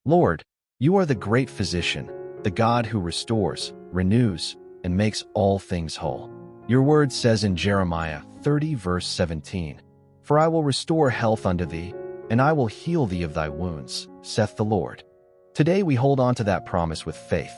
Lord, you are the great physician, the God who restores, renews, and makes all things whole. Your word says in Jeremiah 30 verse 17, "For I will restore health unto thee, and I will heal thee of thy wounds, saith the Lord." Today we hold on to that promise with faith.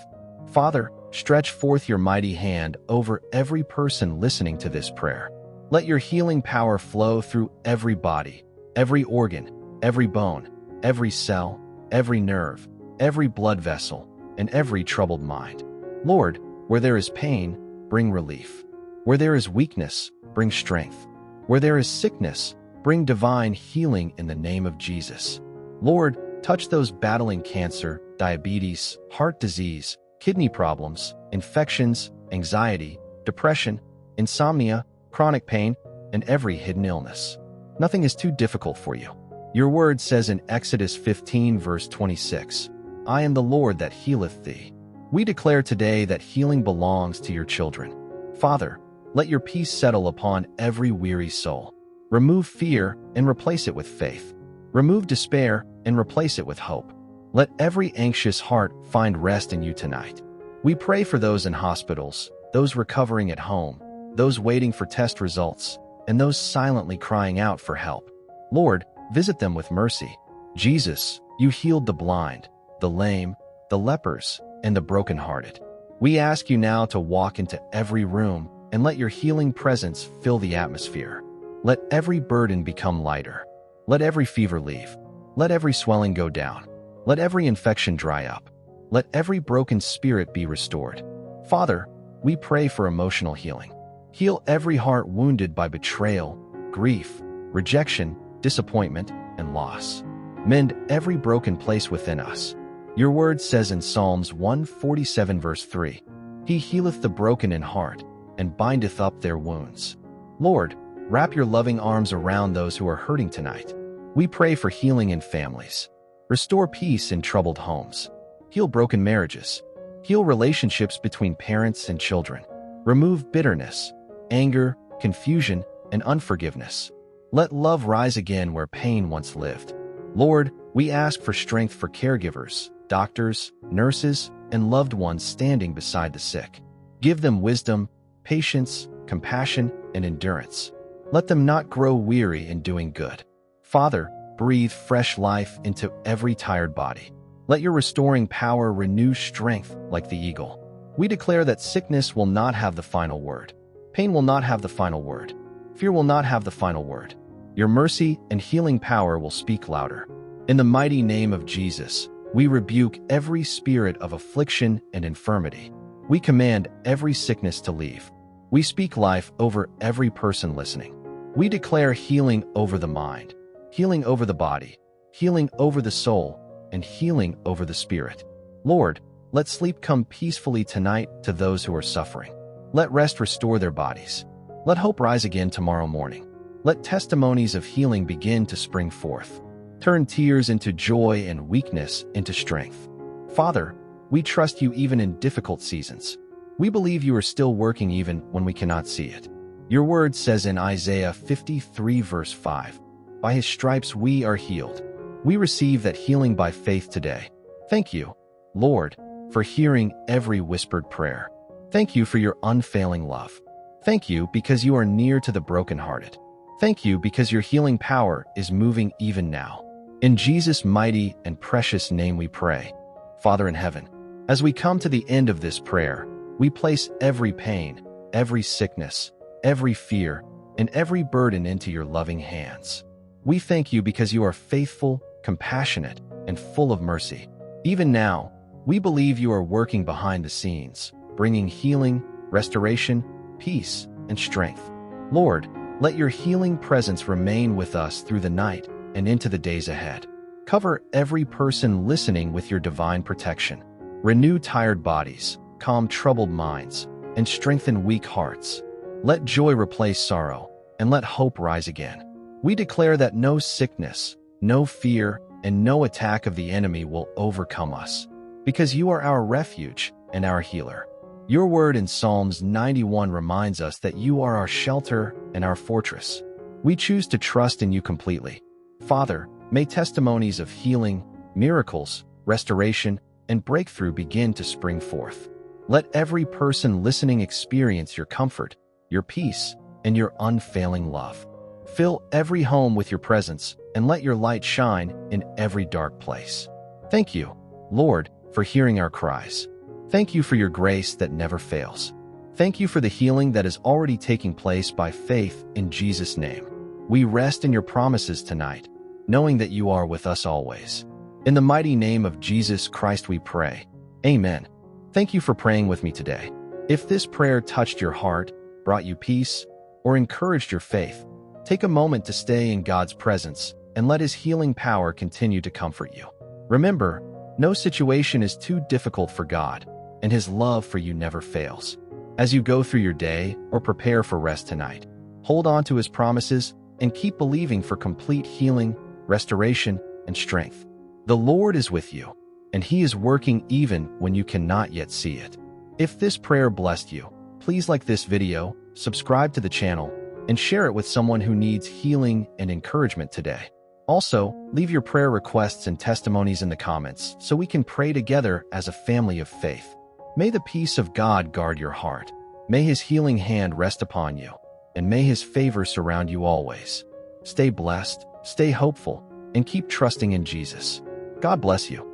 Father, stretch forth your mighty hand over every person listening to this prayer. Let your healing power flow through every body, every organ, every bone, every cell, every nerve, every blood vessel, and every troubled mind. Lord, where there is pain, bring relief. Where there is weakness, bring strength. Where there is sickness, bring divine healing in the name of Jesus. Lord, touch those battling cancer, diabetes, heart disease, kidney problems, infections, anxiety, depression, insomnia, chronic pain, and every hidden illness. Nothing is too difficult for you. Your word says in Exodus 15 verse 26, "I am the Lord that healeth thee." We declare today that healing belongs to your children. Father, let your peace settle upon every weary soul. Remove fear and replace it with faith. Remove despair and replace it with hope. Let every anxious heart find rest in you tonight. We pray for those in hospitals, those recovering at home, those waiting for test results, and those silently crying out for help. Lord, visit them with mercy. Jesus, you healed the blind, the lame, the lepers, and the brokenhearted. We ask you now to walk into every room and let your healing presence fill the atmosphere. Let every burden become lighter. Let every fever leave. Let every swelling go down. Let every infection dry up. Let every broken spirit be restored. Father, we pray for emotional healing. Heal every heart wounded by betrayal, grief, rejection, disappointment, and loss. Mend every broken place within us. Your word says in Psalms 147 verse 3, "He healeth the broken in heart, and bindeth up their wounds." Lord, wrap your loving arms around those who are hurting tonight. We pray for healing in families. Restore peace in troubled homes. Heal broken marriages. Heal relationships between parents and children. Remove bitterness, anger, confusion, and unforgiveness. Let love rise again where pain once lived. Lord, we ask for strength for caregivers, doctors, nurses, and loved ones standing beside the sick. Give them wisdom, patience, compassion, and endurance. Let them not grow weary in doing good. Father, breathe fresh life into every tired body. Let your restoring power renew strength like the eagle. We declare that sickness will not have the final word. Pain will not have the final word. Fear will not have the final word. Your mercy and healing power will speak louder. In the mighty name of Jesus, we rebuke every spirit of affliction and infirmity. We command every sickness to leave. We speak life over every person listening. We declare healing over the mind, healing over the body, healing over the soul, and healing over the spirit. Lord, let sleep come peacefully tonight to those who are suffering. Let rest restore their bodies. Let hope rise again tomorrow morning. Let testimonies of healing begin to spring forth. Turn tears into joy and weakness into strength. Father, we trust you even in difficult seasons. We believe you are still working even when we cannot see it. Your word says in Isaiah 53 verse 5, "By his stripes we are healed." We receive that healing by faith today. Thank you, Lord, for hearing every whispered prayer. Thank you for your unfailing love. Thank you because you are near to the brokenhearted. Thank you because your healing power is moving even now. In Jesus' mighty and precious name we pray. Father in heaven, as we come to the end of this prayer, we place every pain, every sickness, every fear, and every burden into your loving hands. We thank you because you are faithful, compassionate, and full of mercy. Even now, we believe you are working behind the scenes, bringing healing, restoration, peace, and strength. Lord, let your healing presence remain with us through the night and into the days ahead. Cover every person listening with your divine protection. Renew tired bodies, calm troubled minds, and strengthen weak hearts. Let joy replace sorrow, and let hope rise again. We declare that no sickness, no fear, and no attack of the enemy will overcome us, because you are our refuge and our healer. Your word in Psalms 91 reminds us that you are our shelter and our fortress. We choose to trust in you completely. Father, may testimonies of healing, miracles, restoration, and breakthrough begin to spring forth. Let every person listening experience your comfort, your peace, and your unfailing love. Fill every home with your presence and let your light shine in every dark place. Thank you, Lord, for hearing our cries. Thank you for your grace that never fails. Thank you for the healing that is already taking place by faith in Jesus' name. We rest in your promises tonight, knowing that you are with us always. In the mighty name of Jesus Christ we pray. Amen. Thank you for praying with me today. If this prayer touched your heart, brought you peace, or encouraged your faith, take a moment to stay in God's presence and let His healing power continue to comfort you. Remember, no situation is too difficult for God, and His love for you never fails. As you go through your day or prepare for rest tonight, hold on to His promises and keep believing for complete healing, restoration, and strength. The Lord is with you, and He is working even when you cannot yet see it. If this prayer blessed you, please like this video, subscribe to the channel, and share it with someone who needs healing and encouragement today. Also, leave your prayer requests and testimonies in the comments so we can pray together as a family of faith. May the peace of God guard your heart. May His healing hand rest upon you, and may His favor surround you always. Stay blessed, stay hopeful, and keep trusting in Jesus. God bless you.